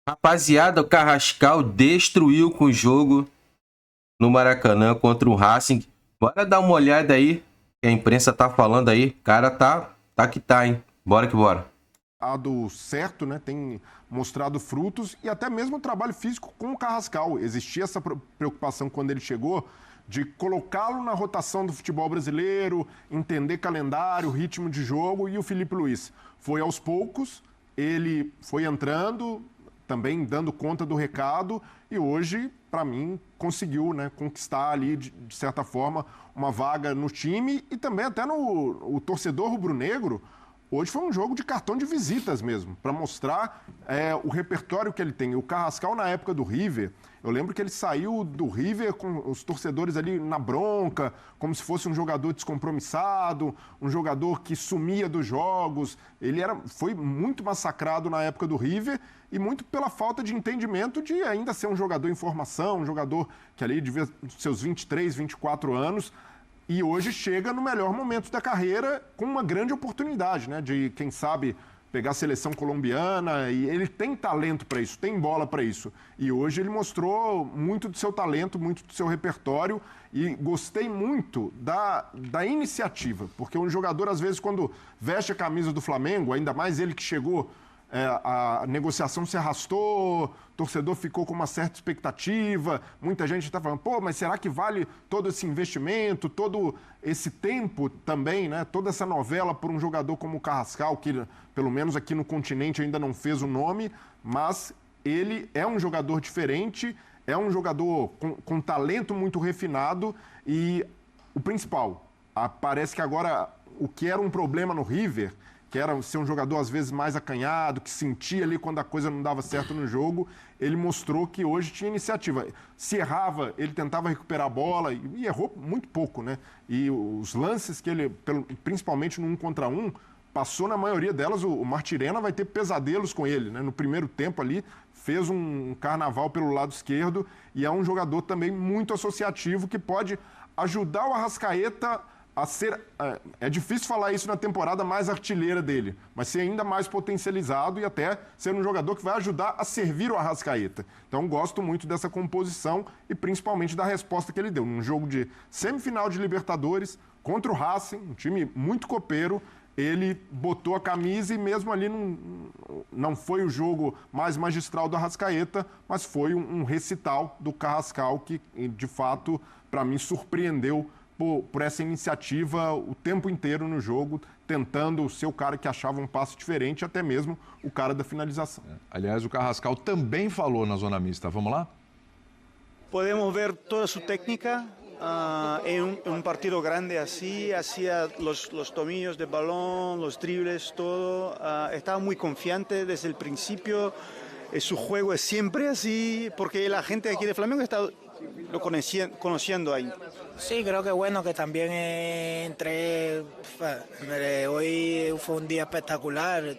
Rapaziada, o Carrascal destruiu com o jogo no Maracanã contra o Racing. Bora dar uma olhada aí, que a imprensa tá falando aí. O cara tá que tá, hein? Bora que bora. Dado certo, né? Tem mostrado frutos e até mesmo o trabalho físico com o Carrascal. Existia essa preocupação quando ele chegou de colocá-lo na rotação do futebol brasileiro, entender calendário, ritmo de jogo, e o Felipe Luiz foi aos poucos, ele foi entrando, também dando conta do recado, e hoje, para mim, conseguiu, né, conquistar ali, de certa forma, uma vaga no time e também até no torcedor rubro-negro. Hoje foi um jogo de cartão de visitas mesmo, para mostrar o repertório que ele tem. O Carrascal, na época do River, eu lembro que ele saiu do River com os torcedores ali na bronca, como se fosse um jogador descompromissado, um jogador que sumia dos jogos. Foi muito massacrado na época do River e muito pela falta de entendimento de ainda ser um jogador em formação, um jogador que ali devia seus 23, 24 anos, e hoje chega no melhor momento da carreira com uma grande oportunidade, né? De, quem sabe, pegar a seleção colombiana. E ele tem talento para isso, tem bola para isso. E hoje ele mostrou muito do seu talento, muito do seu repertório. E gostei muito da iniciativa. Porque um jogador, às vezes, quando veste a camisa do Flamengo, ainda mais ele que chegou... a negociação se arrastou, o torcedor ficou com uma certa expectativa, muita gente está falando, pô, mas será que vale todo esse investimento, todo esse tempo também, né? Toda essa novela por um jogador como o Carrascal, que pelo menos aqui no continente ainda não fez o nome, mas ele é um jogador diferente, é um jogador com talento muito refinado e o principal, parece que agora o que era um problema no River, que era ser um jogador às vezes mais acanhado, que sentia ali quando a coisa não dava certo no jogo, ele mostrou que hoje tinha iniciativa. Se errava, ele tentava recuperar a bola e errou muito pouco, né? E os lances que ele, principalmente no 1 contra 1, passou na maioria delas, o Martirena vai ter pesadelos com ele, né? No primeiro tempo ali, fez um carnaval pelo lado esquerdo e é um jogador também muito associativo que pode ajudar o Arrascaeta a ser... É difícil falar isso na temporada mais artilheira dele, mas ser ainda mais potencializado e até ser um jogador que vai ajudar a servir o Arrascaeta. Então, gosto muito dessa composição e principalmente da resposta que ele deu. Num jogo de semifinal de Libertadores contra o Racing, um time muito copeiro, ele botou a camisa e mesmo ali não foi o jogo mais magistral do Arrascaeta, mas foi um recital do Carrascal que, de fato, para mim, surpreendeu por essa iniciativa o tempo inteiro no jogo, tentando ser o cara que achava um passe diferente, até mesmo o cara da finalização. Aliás, o Carrascal também falou na zona mista. Vamos lá? Podemos ver toda su técnica en un partido grande así, hacía los tomillos de balón, los dribles, todo. Estaba muy confiante desde el principio. Su juego es siempre así, porque la gente aquí de Flamengo está lo conociendo ahí. Sí, creo que bueno que también entré. Hoy fue un día espectacular.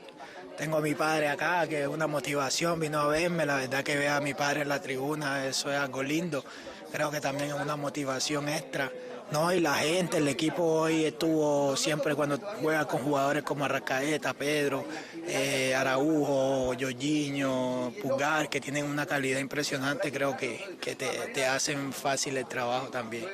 Tengo a mi padre acá, que es una motivación, vino a verme. La verdad que ver a mi padre en la tribuna, eso es algo lindo. Creo que también es una motivación extra. No, y la gente, el equipo hoy estuvo siempre cuando juega con jugadores como Arrascaeta, Pedro, Araujo, Jorginho, Pulgar, que tienen una calidad impressionante, creo que te hacen fácil el trabajo también.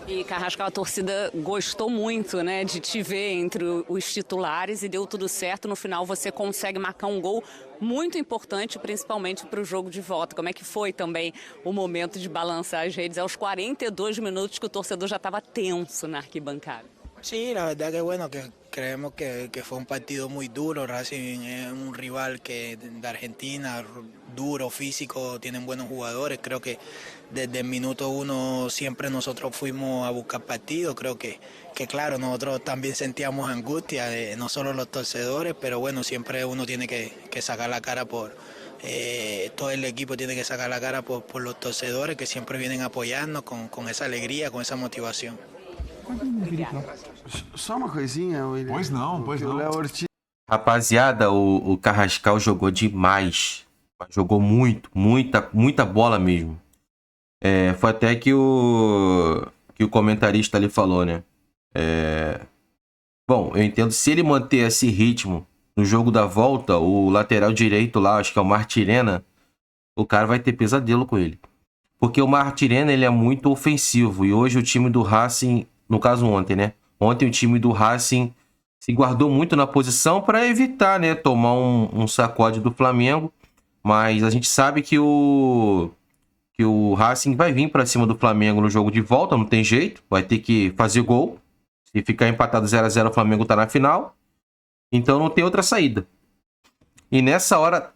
E Carrascal, a torcida gostou muito, né, de te ver entre os titulares e deu tudo certo. No final você consegue marcar um gol muito importante, principalmente para o jogo de volta. Como é que foi também o momento de balançar as redes aos 42 minutos que o torcedor já estava tenso na arquibancada? Sí, la verdad que bueno, que creemos que fue un partido muy duro. Racing es un rival que de Argentina, duro, físico, tienen buenos jugadores. Creo que desde el minuto 1 siempre nosotros fuimos a buscar partido. Creo que claro, nosotros también sentíamos angustia, no solo los torcedores, pero bueno, siempre uno tiene que sacar la cara por... todo el equipo tiene que sacar la cara por los torcedores que siempre vienen a apoyarnos con esa alegría, con esa motivación. Só uma coisinha, William. Pois não, pois não. O Léo Ortiz... Rapaziada, o Carrascal jogou demais. Jogou muita bola mesmo. Foi até que o comentarista ali falou, né? Bom, eu entendo, se ele manter esse ritmo no jogo da volta, o lateral direito lá, acho que é o Martirena, o cara vai ter pesadelo com ele. Porque o Martirena, ele é muito ofensivo. E hoje o time do Racing, no caso ontem, né? Ontem o time do Racing se guardou muito na posição para evitar, né? Tomar um sacode do Flamengo. Mas a gente sabe que o Racing vai vir para cima do Flamengo no jogo de volta, não tem jeito. Vai ter que fazer gol. Se ficar empatado 0-0, o Flamengo tá na final. Então não tem outra saída. E nessa hora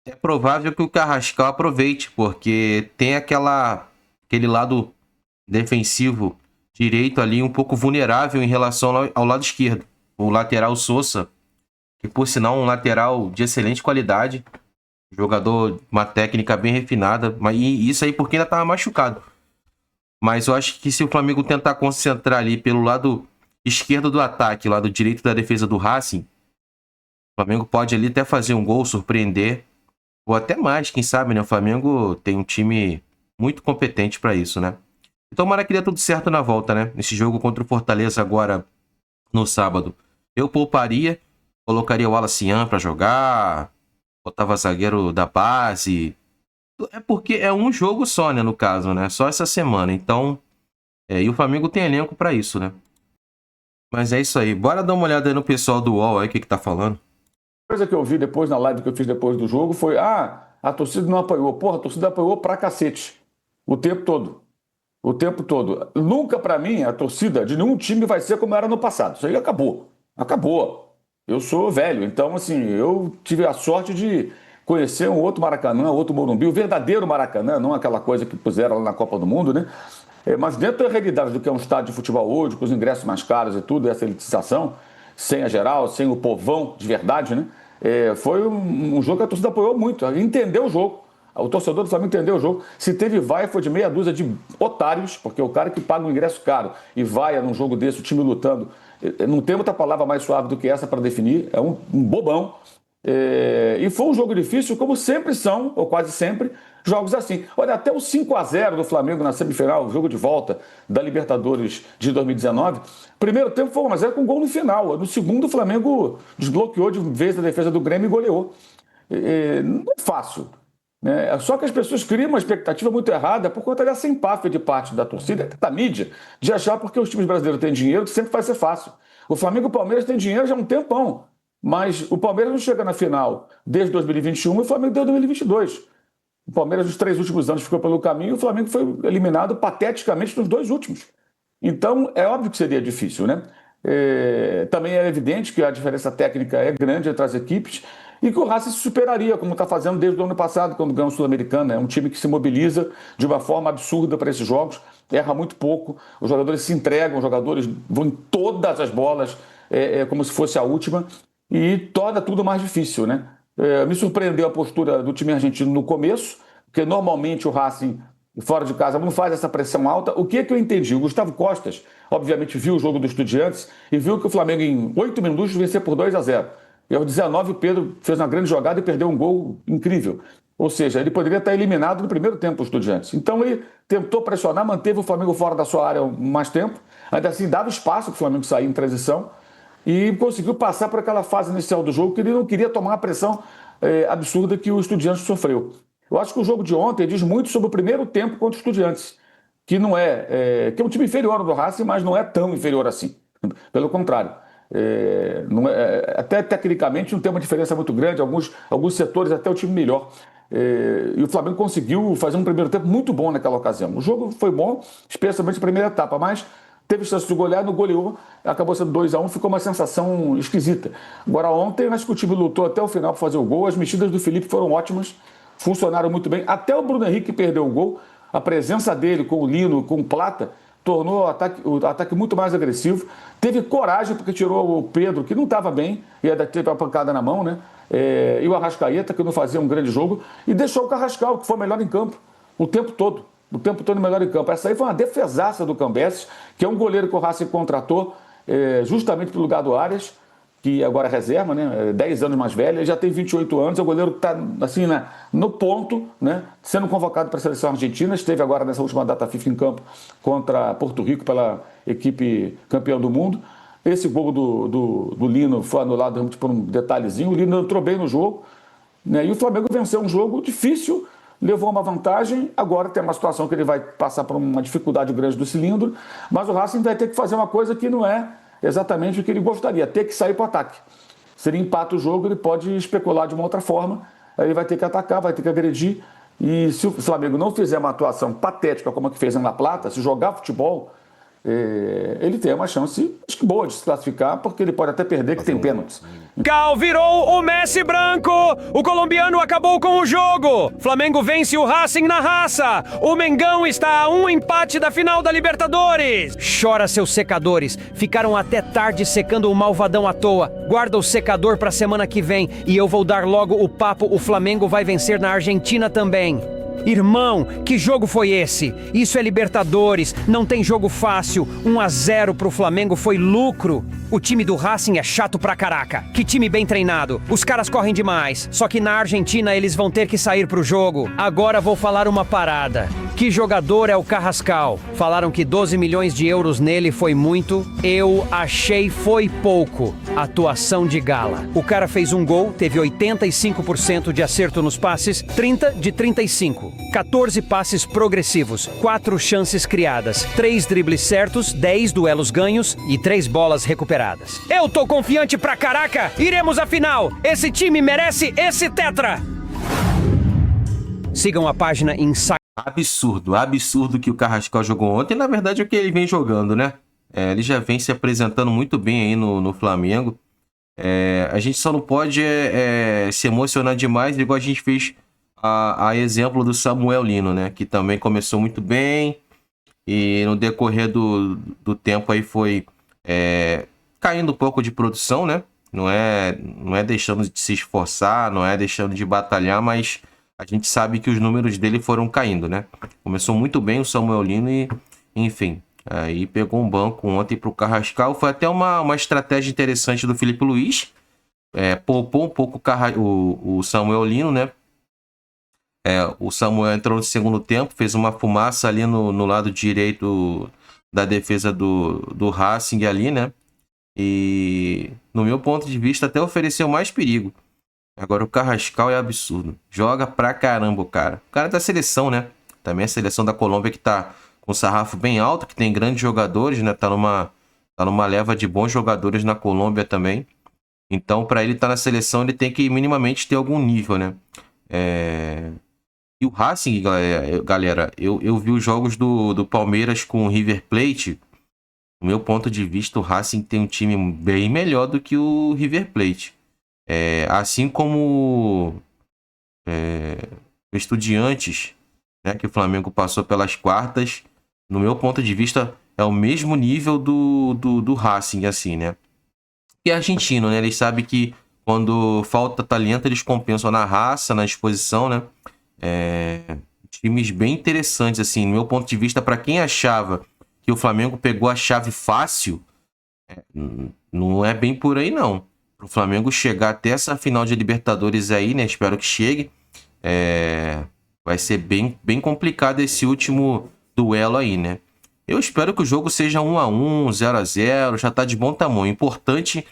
é provável que o Carrascal aproveite, porque tem aquele lado defensivo direito ali um pouco vulnerável em relação ao lado esquerdo. O lateral Sousa, que por sinal um lateral de excelente qualidade, jogador, uma técnica bem refinada, e isso aí porque ainda estava machucado. Mas eu acho que se o Flamengo tentar concentrar ali pelo lado esquerdo do ataque, lado direito da defesa do Racing, o Flamengo pode ali até fazer um gol, surpreender, ou até mais, quem sabe, né? O Flamengo tem um time muito competente para isso, né? Então, tomara que dê tudo certo na volta, né? Nesse jogo contra o Fortaleza agora, no sábado. Eu pouparia, colocaria o Wallace para jogar, botava zagueiro da base. É porque é um jogo só, né, no caso, né? Só essa semana. Então, e o Flamengo tem elenco para isso, né? Mas é isso aí. Bora dar uma olhada aí no pessoal do UOL aí, o que tá falando. Coisa que eu vi depois na live que eu fiz depois do jogo foi: a torcida não apoiou. Porra, a torcida apoiou pra cacete. O tempo todo. O tempo todo. Nunca, pra mim, a torcida de nenhum time vai ser como era no passado. Isso aí acabou. Acabou. Eu sou velho, então, assim, eu tive a sorte de conhecer um outro Maracanã, outro Morumbi, o verdadeiro Maracanã, não aquela coisa que puseram lá na Copa do Mundo, né? Mas dentro da realidade do que é um estádio de futebol hoje, com os ingressos mais caros e tudo, essa elitização, sem a geral, sem o povão de verdade, né? Foi um jogo que a torcida apoiou muito, entendeu o jogo. O torcedor do Flamengo entendeu o jogo. Se teve vaia, foi de meia dúzia de otários, porque o cara que paga um ingresso caro e vaia num jogo desse, o time lutando, não tem outra palavra mais suave do que essa para definir, é um bobão. E foi um jogo difícil, como sempre são, ou quase sempre, jogos assim. Olha, até o 5-0 do Flamengo na semifinal, jogo de volta da Libertadores de 2019, primeiro tempo foi 1-0 com gol no final. No segundo, o Flamengo desbloqueou de vez a defesa do Grêmio e goleou. Não é fácil, né? Só que as pessoas criam uma expectativa muito errada por conta dessa empáfia de parte da torcida, da mídia, de achar porque os times brasileiros têm dinheiro que sempre vai ser fácil. O Flamengo e o Palmeiras têm dinheiro já há um tempão, mas o Palmeiras não chega na final desde 2021 e o Flamengo desde 2022. O Palmeiras nos 3 últimos anos ficou pelo caminho e o Flamengo foi eliminado pateticamente nos 2 últimos. Então, é óbvio que seria difícil, né? Também é evidente que a diferença técnica é grande entre as equipes e que o Racing se superaria, como está fazendo desde o ano passado, quando ganhou o Sul-Americano. É um time que se mobiliza de uma forma absurda para esses jogos, erra muito pouco, os jogadores se entregam, os jogadores vão em todas as bolas, como se fosse a última, e torna tudo mais difícil, né? Me surpreendeu a postura do time argentino no começo, porque normalmente o Racing, fora de casa, não faz essa pressão alta. O que eu entendi? O Gustavo Costas, obviamente, viu o jogo do Estudiantes e viu que o Flamengo, em 8 minutos, venceu por 2-0. E aos 19, o Pedro fez uma grande jogada e perdeu um gol incrível. Ou seja, ele poderia estar eliminado no primeiro tempo, o Estudiantes. Então ele tentou pressionar, manteve o Flamengo fora da sua área mais tempo, ainda assim dava espaço para o Flamengo sair em transição, e conseguiu passar por aquela fase inicial do jogo que ele não queria tomar a pressão absurda que o Estudiantes sofreu. Eu acho que o jogo de ontem diz muito sobre o primeiro tempo contra o Estudiantes, que não que é um time inferior ao do Racing, mas não é tão inferior assim. Pelo contrário. Até tecnicamente não tem uma diferença muito grande, alguns setores até o time melhor. E o Flamengo conseguiu fazer um primeiro tempo muito bom naquela ocasião. O jogo foi bom, especialmente a primeira etapa, mas teve chance de golear, não goleou, acabou sendo 2-1, ficou uma sensação esquisita. Agora ontem, acho que o time lutou até o final para fazer o gol, as mexidas do Felipe foram ótimas, funcionaram muito bem, até o Bruno Henrique perdeu o gol, a presença dele com o Lino, com o Plata, tornou o ataque muito mais agressivo, teve coragem porque tirou o Pedro, que não estava bem, e ainda teve a pancada na mão, né? E o Arrascaeta, que não fazia um grande jogo, e deixou o Carrascal, que foi o melhor em campo, o tempo todo melhor em campo. Essa aí foi uma defesaça do Cambeses, que é um goleiro que o Racing contratou justamente para o lugar do Arias, que agora é reserva, né? 10 anos mais velho, ele já tem 28 anos, é o goleiro que está assim, no ponto, né? Sendo convocado para a seleção argentina, esteve agora nessa última data FIFA em campo contra Porto Rico pela equipe campeã do mundo. Esse gol do Lino foi anulado por um detalhezinho, o Lino entrou bem no jogo, né? E o Flamengo venceu um jogo difícil, levou uma vantagem, agora tem uma situação que ele vai passar por uma dificuldade grande do cilindro, mas o Racing vai ter que fazer uma coisa que não é exatamente o que ele gostaria, ter que sair para o ataque. Se ele empata o jogo, ele pode especular de uma outra forma, aí ele vai ter que atacar, vai ter que agredir, e se o Flamengo não fizer uma atuação patética como a que fez na La Plata, se jogar futebol, ele tem uma chance, acho que boa, de se classificar, porque ele pode até perder, que tem pênaltis. Cal virou o Messi branco. O colombiano acabou com o jogo. Flamengo vence o Racing na raça. O Mengão está a um empate da final da Libertadores. Chora, seus secadores. Ficaram até tarde secando o malvadão à toa. Guarda o secador pra semana que vem e eu vou dar logo o papo. O Flamengo vai vencer na Argentina também. Irmão, que jogo foi esse? Isso é Libertadores, não tem jogo fácil. 1-0 pro Flamengo foi lucro. O time do Racing é chato pra caraca. Que time bem treinado. Os caras correm demais. Só que na Argentina eles vão ter que sair pro jogo. Agora vou falar uma parada. Que jogador é o Carrascal? Falaram que 12 milhões de euros nele foi muito. Eu achei foi pouco. Atuação de gala. O cara fez um gol, teve 85% de acerto nos passes, 30 de 35. 14 passes progressivos, 4 chances criadas, 3 dribles certos, 10 duelos ganhos e 3 bolas recuperadas. Eu tô confiante pra caraca! Iremos à final! Esse time merece esse tetra! Sigam a página Insight. Absurdo que o Carrascal jogou ontem. Na verdade, é o que ele vem jogando, né? Ele já vem se apresentando muito bem aí no Flamengo. A gente só não pode se emocionar demais, igual a gente fez a exemplo do Samuel Lino, né? Que também começou muito bem e no decorrer do tempo aí foi caindo um pouco de produção, né? Não é deixando de se esforçar, não é deixando de batalhar, mas a gente sabe que os números dele foram caindo, né? Começou muito bem o Samuel Lino e, enfim, aí pegou um banco ontem para o Carrascal. Foi até uma estratégia interessante do Felipe Luiz. Poupou um pouco o Samuel Lino, né? O Samuel entrou no segundo tempo, fez uma fumaça ali no lado direito da defesa do Racing ali, né? E, no meu ponto de vista, até ofereceu mais perigo. Agora o Carrascal é absurdo. Joga pra caramba o cara. O cara é da seleção, né? Também a seleção da Colômbia que tá com um sarrafo bem alto, que tem grandes jogadores, né? Tá numa leva de bons jogadores na Colômbia também. Então, pra ele estar na seleção, ele tem que minimamente ter algum nível, né? E o Racing, galera, eu vi os jogos do Palmeiras com o River Plate. Do meu ponto de vista, o Racing tem um time bem melhor do que o River Plate. Assim como o Estudiantes, né, que o Flamengo passou pelas quartas, no meu ponto de vista, é o mesmo nível do Racing, assim, né? E argentino, né? Eles sabem que quando falta talento, eles compensam na raça, na disposição, né? Times bem interessantes, assim, no meu ponto de vista, para quem achava que o Flamengo pegou a chave fácil, não é bem por aí, não. Para o Flamengo chegar até essa final de Libertadores aí, né? Espero que chegue. Vai ser bem complicado esse último duelo aí, né? Eu espero que o jogo seja 1-1, 0-0, já tá de bom tamanho. O importante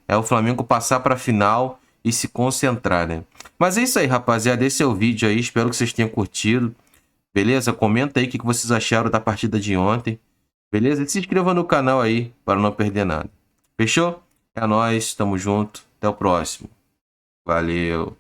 é o Flamengo passar para a final e se concentrar, né? Mas é isso aí, rapaziada. Esse é o vídeo aí. Espero que vocês tenham curtido. Beleza? Comenta aí o que vocês acharam da partida de ontem. Beleza? E se inscreva no canal aí para não perder nada. Fechou? É nóis. Tamo junto. Até o próximo. Valeu.